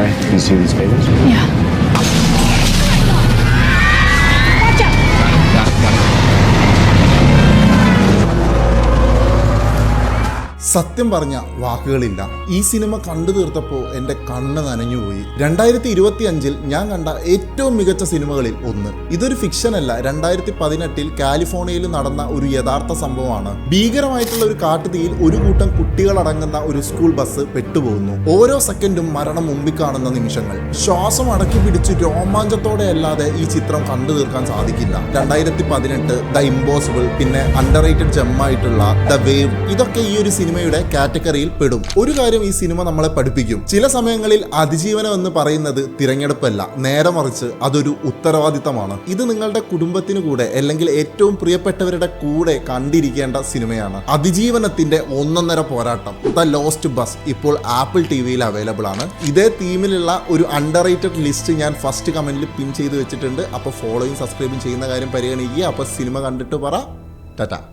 Okay, can you see these papers? Yeah. സത്യം പറഞ്ഞ വാക്കുകളില്ല. ഈ സിനിമ കണ്ടു തീർത്തപ്പോൾ എൻ്റെ കണ്ണ് നനഞ്ഞുപോയി. 2025 ഞാൻ കണ്ട ഏറ്റവും മികച്ച സിനിമകളിൽ ഒന്ന്. ഇതൊരു ഫിക്ഷൻ അല്ല. 2018 കാലിഫോർണിയയിൽ നടന്ന ഒരു യഥാർത്ഥ സംഭവമാണ്. ഭീകരമായിട്ടുള്ള ഒരു കാട്ടുതീയിൽ ഒരു കൂട്ടം കുട്ടികളടങ്ങുന്ന ഒരു സ്കൂൾ ബസ് പെട്ടുപോകുന്നു. ഓരോ സെക്കൻഡും മരണം മുമ്പിൽ കാണുന്ന നിമിഷങ്ങൾ. ശ്വാസം അടക്കി പിടിച്ച് രോമാഞ്ചത്തോടെ അല്ലാതെ ഈ ചിത്രം കണ്ടു തീർക്കാൻ സാധിക്കില്ല. 2018 ദ ഇമ്പോസിബിൾ, പിന്നെ അണ്ടർറേറ്റഡ് ജെമ്മായിട്ടുള്ള ദ വേവ്, ഇതൊക്കെ ഈ ഒരു സിനിമയുടെ കാറ്റഗറിയിൽ പെടും. ഒരു കാര്യം ഈ സിനിമ നമ്മളെ പഠിപ്പിക്കും. ചില സമയങ്ങളിൽ അതിജീവനം എന്ന് പറയുന്നത് തിരഞ്ഞെടുപ്പല്ല, നേരെ മറിച്ച് അതൊരു ഉത്തരവാദിത്തമാണ്. ഇത് നിങ്ങളുടെ കുടുംബത്തിന് കൂടെ അല്ലെങ്കിൽ ഏറ്റവും പ്രിയപ്പെട്ടവരുടെ കൂടെ കണ്ടിരിക്കേണ്ട സിനിമയാണ്. അതിജീവനത്തിന്റെ ഒന്നൊന്നര പോരാട്ടം ദ ലോസ്റ്റ് ബസ് ഇപ്പോൾ ആപ്പിൾ ടിവിയിൽ അവൈലബിൾ ആണ്. ഇതേ തീമിലുള്ള ഒരു അണ്ടർറേറ്റഡ് ലിസ്റ്റ് ഞാൻ ഫസ്റ്റ് കമന്റിൽ പിൻ ചെയ്ത് വെച്ചിട്ടുണ്ട്. അപ്പോൾ ഫോളോയും സബ്സ്ക്രൈബും ചെയ്യുന്ന കാര്യം പരിഗണിക്കുക. അപ്പോൾ സിനിമ കണ്ടിട്ട് പറ ടാറ്റ.